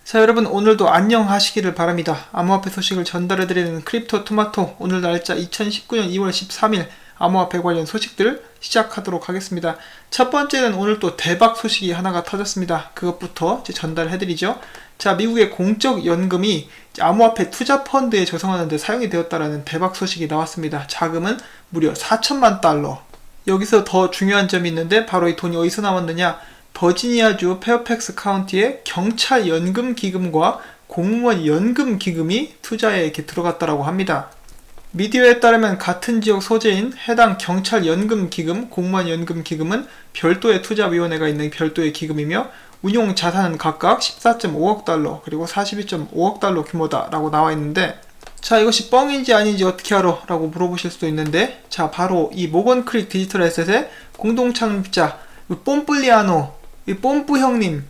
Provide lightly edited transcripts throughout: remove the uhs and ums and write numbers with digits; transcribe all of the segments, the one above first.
자, 여러분 오늘도 안녕하시기를 바랍니다. 암호화폐 소식을 전달해드리는 크립토 토마토, 오늘 날짜 2019년 2월 13일 암호화폐 관련 소식들 시작하도록 하겠습니다. 첫 번째는 오늘 또 대박 소식이 하나가 터졌습니다. 그것부터 이제 전달해드리죠. 자, 미국의 공적 연금이 암호화폐 투자 펀드에 조성하는데 사용이 되었다라는 대박 소식이 나왔습니다. 자금은 무려 4천만 달러. 여기서 더 중요한 점이 있는데 바로 이 돈이 어디서 나왔느냐? 버지니아주 페어팩스 카운티의 경찰 연금 기금과 공무원 연금 기금이 투자에 이렇게 들어갔다라고 합니다. 미디어에 따르면 같은 지역 소재인 해당 경찰 연금 기금, 공무원 연금 기금은 별도의 투자위원회가 있는 별도의 기금이며 운용 자산은 각각 14.5억 달러 그리고 42.5억 달러 규모다라고 나와 있는데, 자, 이것이 뻥인지 아닌지 어떻게 알아? 라고 물어보실 수도 있는데, 자, 바로 이 모건 크릭 디지털 에셋의 공동 창립자 뽐플리아노, 이 뽐뿌 형님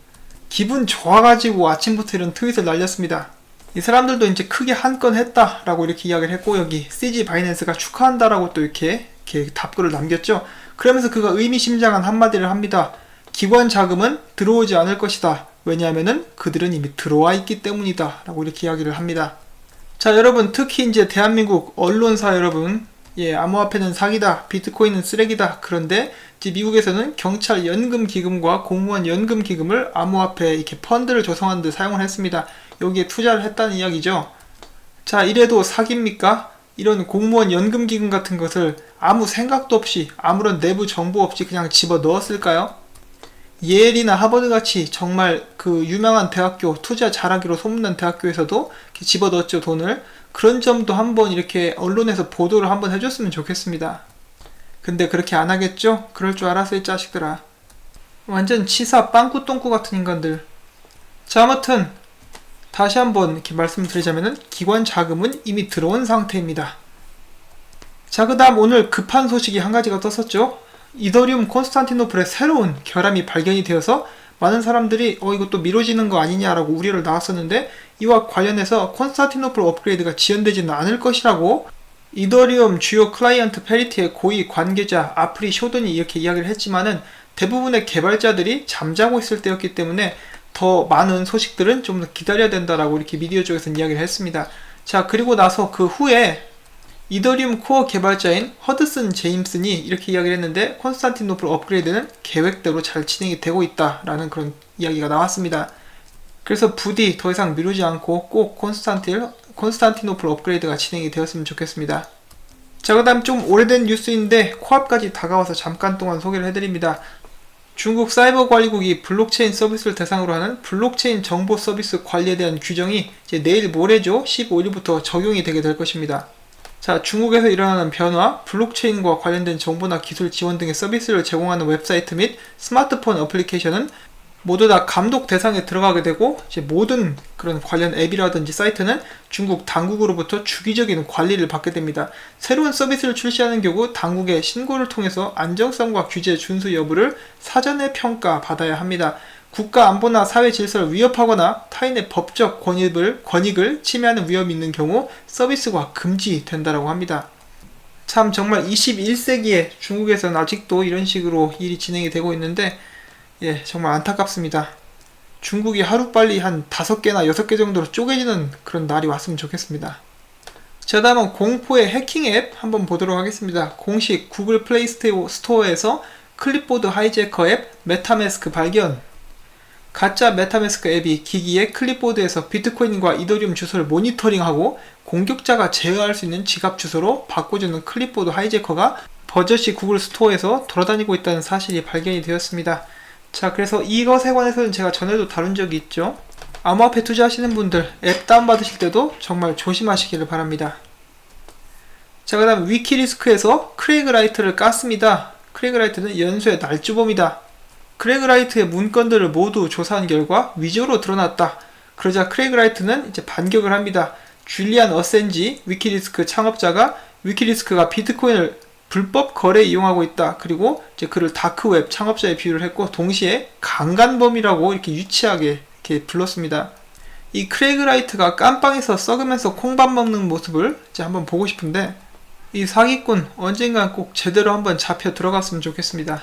기분 좋아가지고 아침부터 이런 트윗을 날렸습니다. 이 사람들도 이제 크게 한 건 했다라고 이렇게 이야기를 했고, 여기 CG 바이낸스가 축하한다라고 또 이렇게 답글을 남겼죠. 그러면서 그가 의미심장한 한마디를 합니다. 기관 자금은 들어오지 않을 것이다. 왜냐하면은 그들은 이미 들어와 있기 때문이다. 라고 이렇게 이야기를 합니다. 자, 여러분, 특히 이제 대한민국 언론사 여러분, 암호화폐는 사기다, 비트코인은 쓰레기다. 그런데 이제 미국에서는 경찰 연금 기금과 공무원 연금 기금을 암호화폐 이렇게 펀드를 조성하는 데 사용을 했습니다. 여기에 투자를 했다는 이야기죠. 자, 이래도 사기입니까? 이런 공무원 연금 기금 같은 것을 아무 생각도 없이, 아무런 내부 정보 없이 그냥 집어 넣었을까요? 예일이나 하버드 같이 정말 그 유명한 대학교, 투자 잘하기로 소문난 대학교에서도 이렇게 집어 넣었죠, 돈을. 그런 점도 한번 이렇게 언론에서 보도를 한번 해줬으면 좋겠습니다. 근데 그렇게 안 하겠죠? 그럴 줄 알았어, 이 자식들아. 완전 치사 빵꾸똥꾸 같은 인간들. 자, 아무튼 다시 한번 이렇게 말씀드리자면은 기관 자금은 이미 들어온 상태입니다. 자, 그 다음 오늘 급한 소식이 한 가지가 떴었죠. 이더리움 콘스탄티노플의 새로운 결함이 발견이 되어서 많은 사람들이 이것도 미뤄지는 거 아니냐라고 우려를 나왔었는데, 이와 관련해서 콘스탄티노플 업그레이드가 지연되지는 않을 것이라고 이더리움 주요 클라이언트 페리티의 고위 관계자 아프리 쇼든이 이렇게 이야기를 했지만은, 대부분의 개발자들이 잠자고 있을 때였기 때문에 더 많은 소식들은 좀 더 기다려야 된다라고 이렇게 미디어 쪽에서는 이야기를 했습니다. 자, 그리고 나서 그 후에 이더리움 코어 개발자인 허드슨 제임슨이 이렇게 이야기를 했는데, 콘스탄티노플 업그레이드는 계획대로 잘 진행이 되고 있다라는 그런 이야기가 나왔습니다. 그래서 부디 더 이상 미루지 않고 꼭 콘스탄티노플 업그레이드가 진행이 되었으면 좋겠습니다. 자, 그 다음 좀 오래된 뉴스인데 코앞까지 다가와서 잠깐 동안 소개를 해드립니다. 중국 사이버 관리국이 블록체인 서비스를 대상으로 하는 블록체인 정보 서비스 관리에 대한 규정이 이제 내일 모레죠, 15일부터 적용이 되게 될 것입니다. 자, 중국에서 일어나는 변화, 블록체인과 관련된 정보나 기술 지원 등의 서비스를 제공하는 웹사이트 및 스마트폰 어플리케이션은 모두 다 감독 대상에 들어가게 되고, 이제 모든 그런 관련 앱이라든지 사이트는 중국 당국으로부터 주기적인 관리를 받게 됩니다. 새로운 서비스를 출시하는 경우 당국의 신고를 통해서 안정성과 규제 준수 여부를 사전에 평가받아야 합니다. 국가 안보나 사회 질서를 위협하거나 타인의 법적 권익을 침해하는 위험이 있는 경우 서비스가 금지된다고 합니다. 참, 정말 21세기에 중국에서는 아직도 이런 식으로 일이 진행이 되고 있는데, 정말 안타깝습니다. 중국이 하루빨리 한 5개나 6개 정도로 쪼개지는 그런 날이 왔으면 좋겠습니다. 자, 다음은 공포의 해킹 앱 한번 보도록 하겠습니다. 공식 구글 플레이 스토어에서 클립보드 하이제커 앱 메타매스크 발견. 가짜 메타매스크 앱이 기기의 클립보드에서 비트코인과 이더리움 주소를 모니터링하고 공격자가 제어할 수 있는 지갑 주소로 바꿔주는 클립보드 하이제커가 버젓이 구글 스토어에서 돌아다니고 있다는 사실이 발견이 되었습니다. 자, 그래서 이것에 관해서는 제가 전에도 다룬 적이 있죠. 암호화폐 투자하시는 분들 앱 다운받으실 때도 정말 조심하시기를 바랍니다. 자, 그 다음 위키리스크에서 크레이그 라이트를 깠습니다. 크레이그 라이트는 연쇄 날주범이다. 크레이그 라이트의 문건들을 모두 조사한 결과 위조로 드러났다. 그러자 크레이그 라이트는 이제 반격을 합니다. 줄리안 어센지 위키리스크 창업자가 위키리스크가 비트코인을 불법 거래 이용하고 있다. 그리고 이제 그를 다크웹 창업자에 비유를 했고, 동시에 강간범이라고 이렇게 유치하게 이렇게 불렀습니다. 이 크레이그 라이트가 깜빵에서 썩으면서 콩밥 먹는 모습을 이제 한번 보고 싶은데, 이 사기꾼 언젠간 꼭 제대로 한번 잡혀 들어갔으면 좋겠습니다.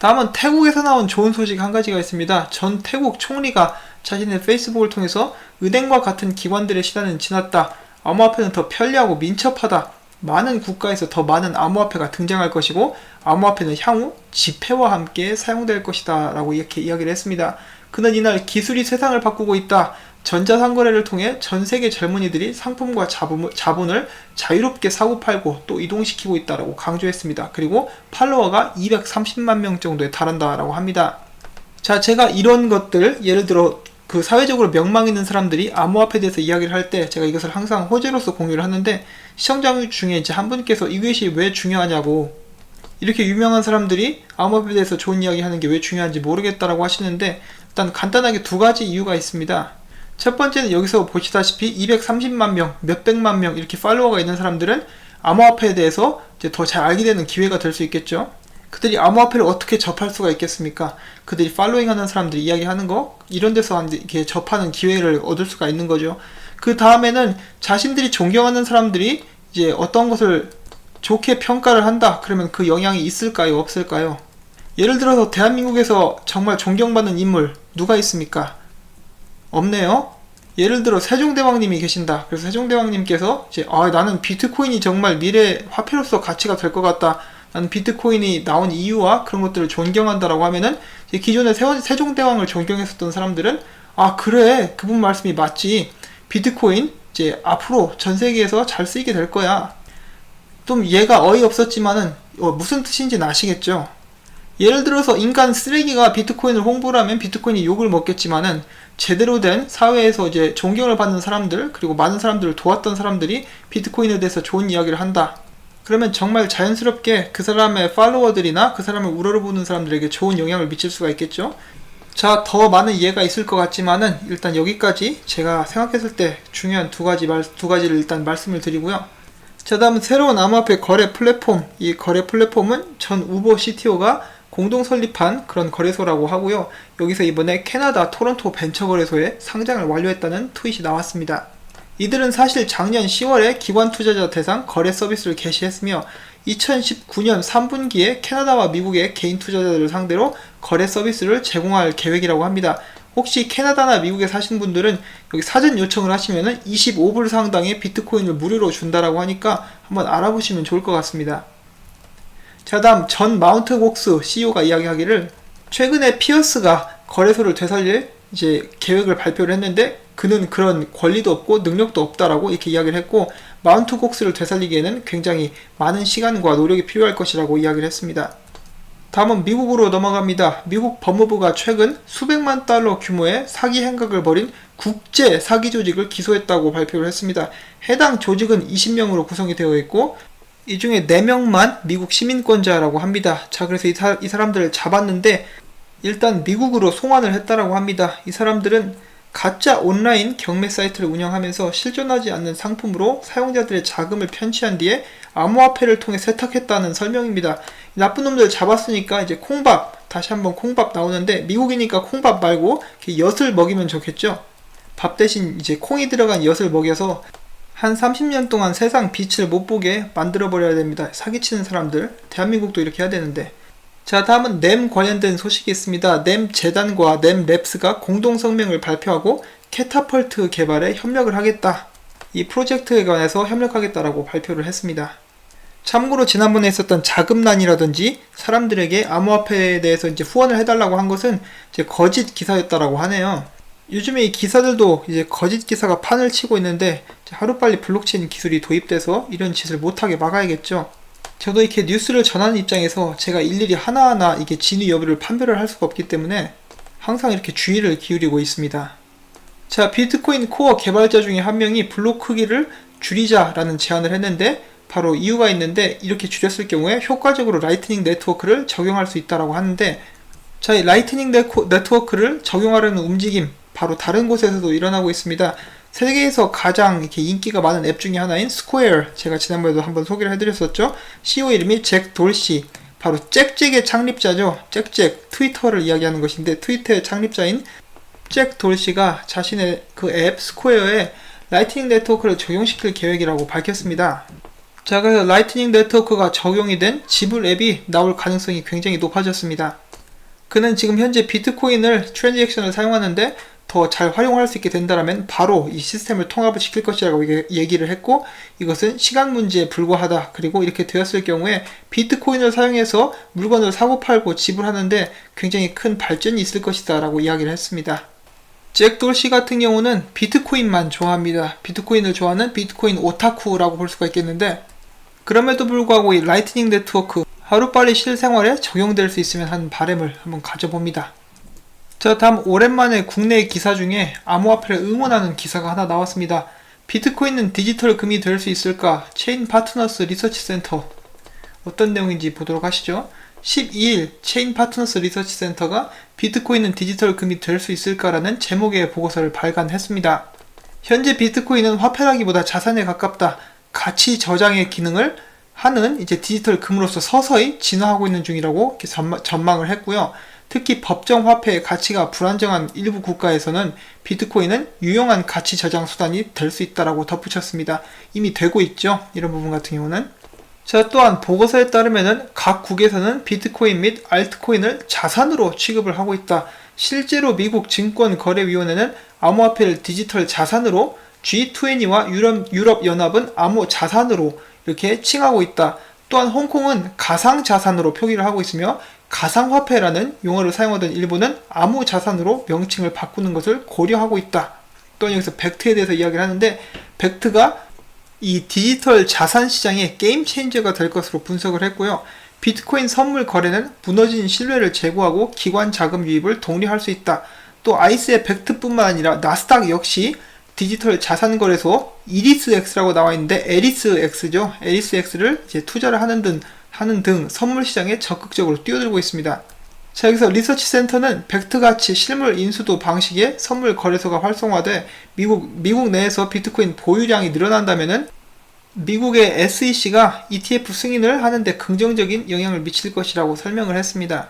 다음은 태국에서 나온 좋은 소식 한 가지가 있습니다. 전 태국 총리가 자신의 페이스북을 통해서 은행과 같은 기관들의 시대는 지났다. 암호화폐는 더 편리하고 민첩하다. 많은 국가에서 더 많은 암호화폐가 등장할 것이고 암호화폐는 향후 지폐와 함께 사용될 것이다 라고 이렇게 이야기를 했습니다. 그는 이날 기술이 세상을 바꾸고 있다. 전자상거래를 통해 전 세계 젊은이들이 상품과 자본을 자유롭게 사고팔고 또 이동시키고 있다라고 강조했습니다. 그리고 팔로워가 230만 명 정도에 달한다라고 합니다. 자, 제가 이런 것들, 예를 들어 그 사회적으로 명망 있는 사람들이 암호화폐에 대해서 이야기를 할 때 제가 이것을 항상 호재로서 공유를 하는데, 시청자 중에 이제 한 분께서 이것이 왜 중요하냐고, 이렇게 유명한 사람들이 암호화폐에 대해서 좋은 이야기 하는 게 왜 중요한지 모르겠다라고 하시는데, 일단 간단하게 두 가지 이유가 있습니다. 첫 번째는 여기서 보시다시피 230만 명, 몇백만 명 이렇게 팔로워가 있는 사람들은 암호화폐에 대해서 이제 더 잘 알게 되는 기회가 될 수 있겠죠. 그들이 암호화폐를 어떻게 접할 수가 있겠습니까? 그들이 팔로잉하는 사람들이 이야기하는 거, 이런 데서 이렇게 접하는 기회를 얻을 수가 있는 거죠. 그 다음에는 자신들이 존경하는 사람들이 이제 어떤 것을 좋게 평가를 한다. 그러면 그 영향이 있을까요? 없을까요? 예를 들어서 대한민국에서 정말 존경받는 인물 누가 있습니까? 없네요. 예를 들어 세종대왕님이 계신다. 그래서 세종대왕님께서 이제 나는 비트코인이 정말 미래 화폐로서 가치가 될 것 같다. 나는 비트코인이 나온 이유와 그런 것들을 존경한다라고 하면은, 기존에 세종대왕을 존경했었던 사람들은 그래, 그분 말씀이 맞지. 비트코인 이제 앞으로 전 세계에서 잘 쓰이게 될 거야. 좀 얘가 어이없었지만은 무슨 뜻인지는 아시겠죠? 예를 들어서 인간 쓰레기가 비트코인을 홍보를 하면 비트코인이 욕을 먹겠지만은, 제대로 된 사회에서 이제 존경을 받는 사람들, 그리고 많은 사람들을 도왔던 사람들이 비트코인에 대해서 좋은 이야기를 한다. 그러면 정말 자연스럽게 그 사람의 팔로워들이나 그 사람을 우러러보는 사람들에게 좋은 영향을 미칠 수가 있겠죠. 자, 더 많은 이해가 있을 것 같지만은 일단 여기까지 제가 생각했을 때 중요한 두 가지를 일단 말씀을 드리고요. 자, 다음은 새로운 암호화폐 거래 플랫폼. 이 거래 플랫폼은 전 우버 CTO가 공동 설립한 그런 거래소라고 하고요. 여기서 이번에 캐나다 토론토 벤처거래소에 상장을 완료했다는 트윗이 나왔습니다. 이들은 사실 작년 10월에 기관 투자자 대상 거래 서비스를 개시했으며 2019년 3분기에 캐나다와 미국의 개인 투자자들을 상대로 거래 서비스를 제공할 계획이라고 합니다. 혹시 캐나다나 미국에 사신 분들은 여기 사전 요청을 하시면은 25불 상당의 비트코인을 무료로 준다라고 하니까 한번 알아보시면 좋을 것 같습니다. 자, 다음 전 마운트 곡스 CEO가 이야기하기를, 최근에 피어스가 거래소를 되살릴 이제 계획을 발표를 했는데 그는 그런 권리도 없고 능력도 없다라고 이렇게 이야기를 했고, 마운트 곡스를 되살리기에는 굉장히 많은 시간과 노력이 필요할 것이라고 이야기를 했습니다. 다음은 미국으로 넘어갑니다. 미국 법무부가 최근 수백만 달러 규모의 사기 행각을 벌인 국제 사기 조직을 기소했다고 발표를 했습니다. 해당 조직은 20명으로 구성이 되어 있고 이 중에 4명만 미국 시민권자라고 합니다. 자, 그래서 이 사람들을 잡았는데 일단 미국으로 송환을 했다라고 합니다. 이 사람들은 가짜 온라인 경매 사이트를 운영하면서 실존하지 않는 상품으로 사용자들의 자금을 편취한 뒤에 암호화폐를 통해 세탁했다는 설명입니다. 나쁜 놈들 잡았으니까 이제 콩밥, 다시 한번 콩밥 나오는데, 미국이니까 콩밥 말고 엿을 먹이면 좋겠죠. 밥 대신 이제 콩이 들어간 엿을 먹여서 한 30년 동안 세상 빛을 못 보게 만들어 버려야 됩니다. 사기치는 사람들. 대한민국도 이렇게 해야 되는데. 자, 다음은 넴 관련된 소식이 있습니다. 넴 재단과 넴 랩스가 공동 성명을 발표하고 캐타펄트 개발에 협력을 하겠다. 이 프로젝트에 관해서 협력하겠다라고 발표를 했습니다. 참고로 지난번에 있었던 자금난이라든지 사람들에게 암호화폐에 대해서 이제 후원을 해달라고 한 것은 이제 거짓 기사였다라고 하네요. 요즘에 이 기사들도 이제 거짓 기사가 판을 치고 있는데 하루빨리 블록체인 기술이 도입돼서 이런 짓을 못하게 막아야겠죠. 저도 이렇게 뉴스를 전하는 입장에서 제가 일일이 하나하나 이게 진위 여부를 판별을 할 수가 없기 때문에 항상 이렇게 주의를 기울이고 있습니다. 자, 비트코인 코어 개발자 중에 한 명이 블록 크기를 줄이자라는 제안을 했는데 바로 이유가 있는데, 이렇게 줄였을 경우에 효과적으로 라이트닝 네트워크를 적용할 수 있다라고 하는데, 자, 이 라이트닝 네트워크를 적용하려는 움직임 바로 다른 곳에서도 일어나고 있습니다. 세계에서 가장 이렇게 인기가 많은 앱 중에 하나인 스퀘어, 제가 지난번에도 한번 소개를 해드렸었죠. CEO 이름이 잭 돌시, 바로 잭잭의 창립자죠. 잭잭, 트위터를 이야기하는 것인데 트위터의 창립자인 잭 돌시가 자신의 그 앱 스퀘어에 라이트닝 네트워크를 적용시킬 계획이라고 밝혔습니다. 자, 그래서 라이트닝 네트워크가 적용이 된 지불 앱이 나올 가능성이 굉장히 높아졌습니다. 그는 지금 현재 비트코인을 트랜잭션을 사용하는데 더 잘 활용할 수 있게 된다면 바로 이 시스템을 통합을 시킬 것이라고 얘기를 했고, 이것은 시간 문제에 불과하다. 그리고 이렇게 되었을 경우에 비트코인을 사용해서 물건을 사고 팔고 지불하는데 굉장히 큰 발전이 있을 것이다 라고 이야기를 했습니다. 잭 돌시 같은 경우는 비트코인만 좋아합니다. 비트코인을 좋아하는 비트코인 오타쿠라고 볼 수가 있겠는데, 그럼에도 불구하고 이 라이트닝 네트워크 하루빨리 실생활에 적용될 수 있으면 하는 바람을 한번 가져봅니다. 자, 다음 오랜만에 국내 기사 중에 암호화폐를 응원하는 기사가 하나 나왔습니다. 비트코인은 디지털 금이 될 수 있을까? 체인 파트너스 리서치 센터. 어떤 내용인지 보도록 하시죠. 12일 체인 파트너스 리서치 센터가 비트코인은 디지털 금이 될 수 있을까라는 제목의 보고서를 발간했습니다. 현재 비트코인은 화폐라기보다 자산에 가깝다. 가치 저장의 기능을 하는 이제 디지털 금으로서 서서히 진화하고 있는 중이라고 전망을 했고요. 특히 법정 화폐의 가치가 불안정한 일부 국가에서는 비트코인은 유용한 가치 저장 수단이 될 수 있다라고 덧붙였습니다. 이미 되고 있죠. 이런 부분 같은 경우는. 자, 또한 보고서에 따르면은 각 국에서는 비트코인 및 알트코인을 자산으로 취급을 하고 있다. 실제로 미국 증권거래위원회는 암호화폐를 디지털 자산으로, G20와 유럽연합은 암호 자산으로 이렇게 칭하고 있다. 또한 홍콩은 가상자산으로 표기를 하고 있으며 가상화폐라는 용어를 사용하던 일본은 암호자산으로 명칭을 바꾸는 것을 고려하고 있다. 또한 여기서 벡트에 대해서 이야기를 하는데, 벡트가 이 디지털 자산 시장의 게임 체인저가 될 것으로 분석을 했고요. 비트코인 선물 거래는 무너진 신뢰를 제고하고 기관 자금 유입을 독려할 수 있다. 또 아이스의 벡트뿐만 아니라 나스닥 역시 디지털 자산 거래소 이리스X라고 나와 있는데 에리스X죠. 에리스X를 이제 투자를 하는 등 선물 시장에 적극적으로 뛰어들고 있습니다. 자, 여기서 리서치 센터는 벡트같이 실물 인수도 방식의 선물 거래소가 활성화돼 미국 내에서 비트코인 보유량이 늘어난다면은 미국의 SEC가 ETF 승인을 하는데 긍정적인 영향을 미칠 것이라고 설명을 했습니다.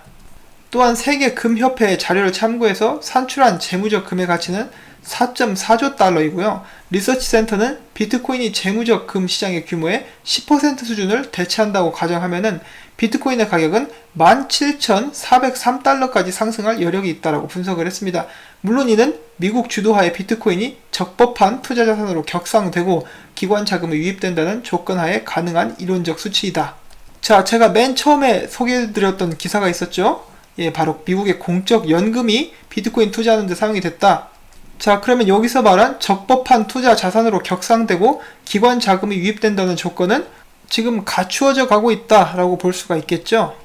또한 세계 금협회의 자료를 참고해서 산출한 재무적 금의 가치는 4.4조 달러이고요. 리서치 센터는 비트코인이 재무적 금 시장의 규모의 10% 수준을 대체한다고 가정하면은 비트코인의 가격은 17,403달러까지 상승할 여력이 있다고 분석을 했습니다. 물론 이는 미국 주도하에 비트코인이 적법한 투자 자산으로 격상되고 기관 자금이 유입된다는 조건하에 가능한 이론적 수치이다. 자, 제가 맨 처음에 소개해드렸던 기사가 있었죠. 예, 바로 미국의 공적 연금이 비트코인 투자하는 데 사용이 됐다. 자, 그러면 여기서 말한 적법한 투자 자산으로 격상되고 기관 자금이 유입된다는 조건은 지금 갖추어져 가고 있다라고 볼 수가 있겠죠.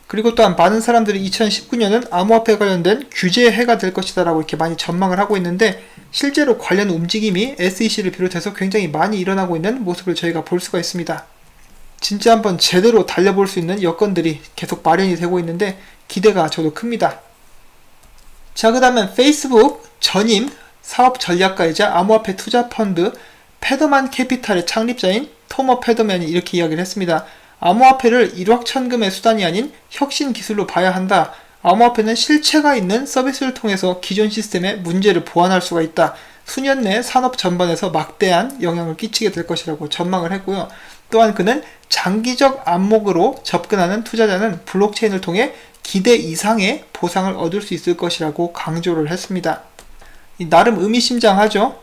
그리고 또한 많은 사람들이 2019년은 암호화폐 관련된 규제의 해가 될 것이다 라고 이렇게 많이 전망을 하고 있는데, 실제로 관련 움직임이 SEC를 비롯해서 굉장히 많이 일어나고 있는 모습을 저희가 볼 수가 있습니다. 진짜 한번 제대로 달려볼 수 있는 여건들이 계속 마련이 되고 있는데 기대가 저도 큽니다. 자, 그 다음에 페이스북 전임 사업 전략가이자 암호화폐 투자 펀드 패더만 캐피탈의 창립자인 토머 패더맨이 이렇게 이야기를 했습니다. 암호화폐를 일확천금의 수단이 아닌 혁신 기술로 봐야 한다. 암호화폐는 실체가 있는 서비스를 통해서 기존 시스템의 문제를 보완할 수가 있다. 수년 내 산업 전반에서 막대한 영향을 끼치게 될 것이라고 전망을 했고요. 또한 그는 장기적 안목으로 접근하는 투자자는 블록체인을 통해 기대 이상의 보상을 얻을 수 있을 것이라고 강조를 했습니다. 나름 의미심장하죠.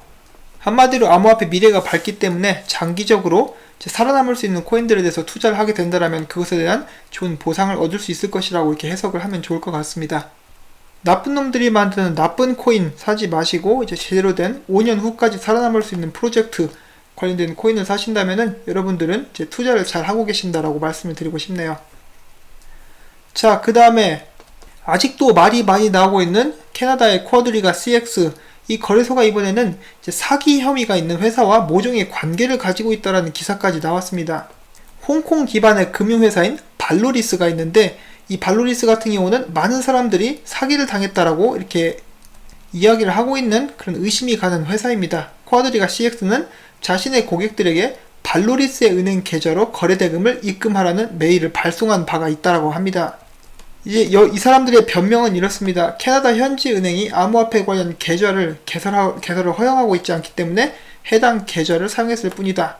한마디로 암호화폐 미래가 밝기 때문에 장기적으로 살아남을 수 있는 코인들에 대해서 투자를 하게 된다면 그것에 대한 좋은 보상을 얻을 수 있을 것이라고 이렇게 해석을 하면 좋을 것 같습니다. 나쁜 놈들이 만드는 나쁜 코인 사지 마시고 이제 제대로 된 5년 후까지 살아남을 수 있는 프로젝트 관련된 코인을 사신다면은 여러분들은 이제 투자를 잘 하고 계신다라고 말씀을 드리고 싶네요. 자, 그 다음에 아직도 말이 많이 나오고 있는 캐나다의 쿼드리가 CX, 이 거래소가 이번에는 이제 사기 혐의가 있는 회사와 모종의 관계를 가지고 있다는 기사까지 나왔습니다. 홍콩 기반의 금융회사인 발로리스가 있는데, 이 발로리스 같은 경우는 많은 사람들이 사기를 당했다라고 이렇게 이야기를 하고 있는 그런 의심이 가는 회사입니다. 쿼드리가 CX는 자신의 고객들에게 발로리스의 은행 계좌로 거래 대금을 입금하라는 메일을 발송한 바가 있다고 합니다. 이제 이 사람들의 변명은 이렇습니다. 캐나다 현지 은행이 암호화폐 관련 계좌를 개설을 허용하고 있지 않기 때문에 해당 계좌를 사용했을 뿐이다.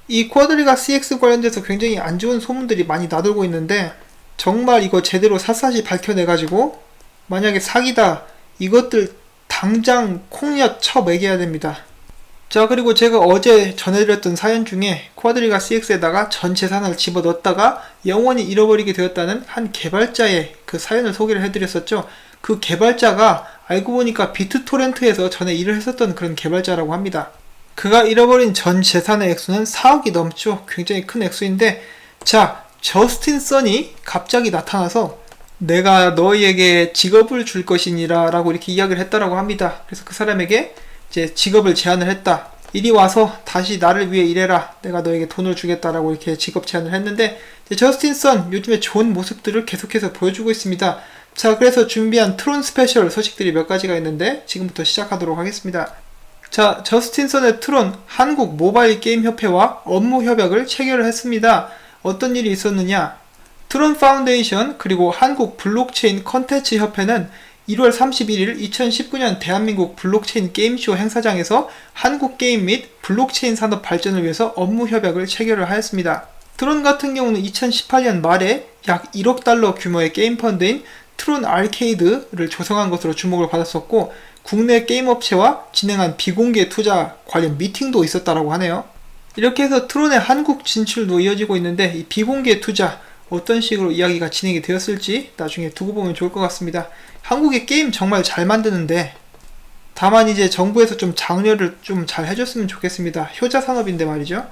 이 쿼드리가 CX 관련돼서 굉장히 안 좋은 소문들이 많이 나돌고 있는데, 정말 이거 제대로 샅샅이 밝혀내가지고 만약에 사기다, 이것들 당장 콩엿 쳐매겨야 됩니다. 자, 그리고 제가 어제 전해드렸던 사연 중에 쿼드리가 CX에다가 전 재산을 집어넣었다가 영원히 잃어버리게 되었다는 한 개발자의 그 사연을 소개를 해드렸었죠. 그 개발자가 알고 보니까 비트토렌트에서 전에 일을 했었던 그런 개발자라고 합니다. 그가 잃어버린 전 재산의 액수는 4억이 넘죠. 굉장히 큰 액수인데, 자, 저스틴 선이 갑자기 나타나서 내가 너희에게 직업을 줄 것이니라 라고 이렇게 이야기를 했다라고 합니다. 그래서 그 사람에게 이제 직업을 제안을 했다. 이리 와서 다시 나를 위해 일해라. 내가 너에게 돈을 주겠다라고 이렇게 직업 제안을 했는데, 저스틴 선 요즘에 좋은 모습들을 계속해서 보여주고 있습니다. 자, 그래서 준비한 트론 스페셜 소식들이 몇 가지가 있는데 지금부터 시작하도록 하겠습니다. 자, 저스틴 선의 트론 한국 모바일 게임 협회와 업무 협약을 체결을 했습니다. 어떤 일이 있었느냐? 트론 파운데이션 그리고 한국 블록체인 컨텐츠 협회는 1월 31일 2019년 대한민국 블록체인 게임쇼 행사장에서 한국 게임 및 블록체인 산업 발전을 위해서 업무 협약을 체결을 하였습니다. 트론 같은 경우는 2018년 말에 약 1억 달러 규모의 게임 펀드인 트론 아케이드를 조성한 것으로 주목을 받았었고, 국내 게임 업체와 진행한 비공개 투자 관련 미팅도 있었다라고 하네요. 이렇게 해서 트론의 한국 진출도 이어지고 있는데, 이 비공개 투자 어떤 식으로 이야기가 진행이 되었을지 나중에 두고 보면 좋을 것 같습니다. 한국의 게임 정말 잘 만드는데, 다만 이제 정부에서 좀 장려를 좀 잘 해줬으면 좋겠습니다. 효자 산업인데 말이죠.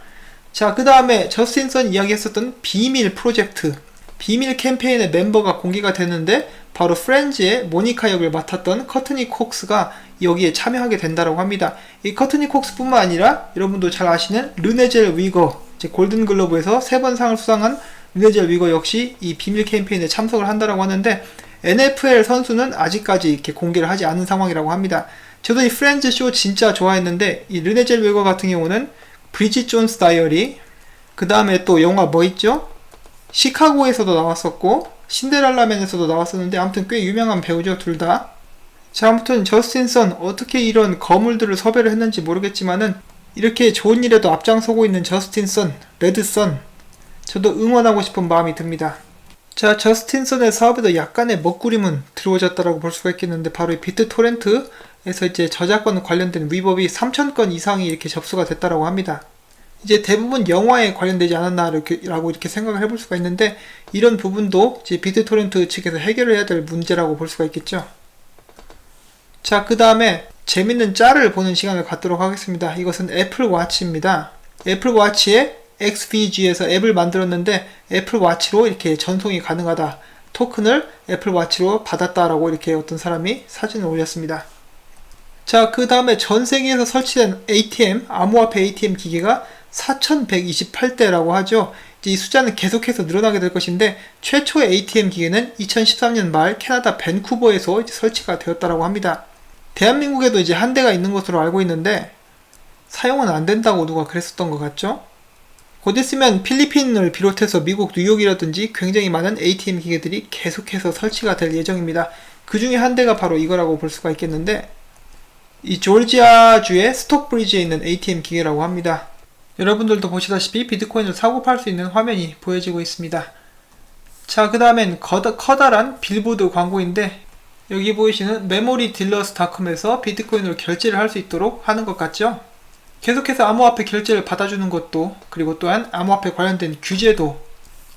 자, 그 다음에 저스틴 선 이야기했었던 비밀 프로젝트, 비밀 캠페인의 멤버가 공개가 됐는데, 바로 프렌즈의 모니카 역을 맡았던 커트니 콕스가 여기에 참여하게 된다고 합니다. 이 커트니 콕스 뿐만 아니라 여러분도 잘 아시는 르네젤 위거, 이제 골든글러브에서 3번 상을 수상한 르네젤 위거 역시 이 비밀 캠페인에 참석을 한다고 하는데, NFL 선수는 아직까지 이렇게 공개를 하지 않은 상황이라고 합니다. 저도 이 프렌즈 쇼 진짜 좋아했는데, 이 르네젤 위거 같은 경우는 브리짓 존스 다이어리, 그 다음에 또 영화 뭐 있죠? 시카고에서도 나왔었고 신데렐라맨에서도 나왔었는데, 아무튼 꽤 유명한 배우죠, 둘 다. 자, 아무튼 저스틴 선 어떻게 이런 거물들을 섭외를 했는지 모르겠지만은 이렇게 좋은 일에도 앞장서고 있는 저스틴 선, 레드 선, 저도 응원하고 싶은 마음이 듭니다. 자, 저스틴 선의 사업에도 약간의 먹구림은 들어오졌다라고 볼 수가 있겠는데, 바로 이 비트토렌트에서 이제 저작권 관련된 위법이 3,000건 이상이 이렇게 접수가 됐다라고 합니다. 이제 대부분 영화에 관련되지 않았나 라고 이렇게 생각을 해볼 수가 있는데, 이런 부분도 이제 비트토렌트 측에서 해결을 해야 될 문제라고 볼 수가 있겠죠. 자, 그 다음에 재밌는 짤을 보는 시간을 갖도록 하겠습니다. 이것은 애플 워치입니다. 애플 워치에 XVG에서 앱을 만들었는데, 애플 워치로 이렇게 전송이 가능하다, 토큰을 애플 워치로 받았다라고 이렇게 어떤 사람이 사진을 올렸습니다. 자, 그 다음에 전 세계에서 설치된 ATM, 암호화폐 ATM 기계가 4,128대라고 하죠. 이제 이 숫자는 계속해서 늘어나게 될 것인데, 최초의 ATM 기계는 2013년 말 캐나다 밴쿠버에서 이제 설치가 되었다라고 합니다. 대한민국에도 이제 한 대가 있는 것으로 알고 있는데, 사용은 안 된다고 누가 그랬었던 것 같죠? 곧 있으면 필리핀을 비롯해서 미국 뉴욕이라든지 굉장히 많은 ATM 기계들이 계속해서 설치가 될 예정입니다. 그 중에 한 대가 바로 이거라고 볼 수가 있겠는데, 이 조지아주의 스톡브리지에 있는 ATM 기계라고 합니다. 여러분들도 보시다시피 비트코인을 사고 팔 수 있는 화면이 보여지고 있습니다. 자, 그 다음엔 커다란 빌보드 광고인데, 여기 보이시는 메모리딜러스닷컴에서 비트코인으로 결제를 할 수 있도록 하는 것 같죠? 계속해서 암호화폐 결제를 받아주는 것도, 그리고 또한 암호화폐 관련된 규제도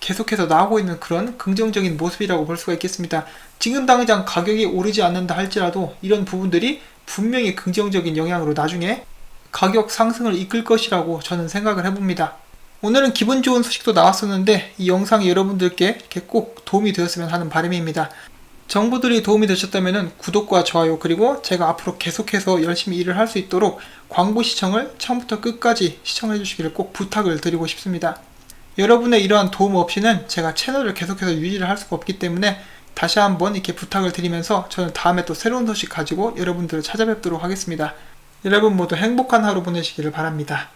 계속해서 나오고 있는 그런 긍정적인 모습이라고 볼 수가 있겠습니다. 지금 당장 가격이 오르지 않는다 할지라도 이런 부분들이 분명히 긍정적인 영향으로 나중에 가격 상승을 이끌 것이라고 저는 생각을 해봅니다. 오늘은 기분 좋은 소식도 나왔었는데, 이 영상이 여러분들께 이렇게 꼭 도움이 되었으면 하는 바람입니다. 정보들이 도움이 되셨다면 구독과 좋아요, 그리고 제가 앞으로 계속해서 열심히 일을 할 수 있도록 광고 시청을 처음부터 끝까지 시청해 주시기를 꼭 부탁을 드리고 싶습니다. 여러분의 이러한 도움 없이는 제가 채널을 계속해서 유지를 할 수가 없기 때문에 다시 한번 이렇게 부탁을 드리면서, 저는 다음에 또 새로운 소식 가지고 여러분들을 찾아뵙도록 하겠습니다. 여러분 모두 행복한 하루 보내시기를 바랍니다.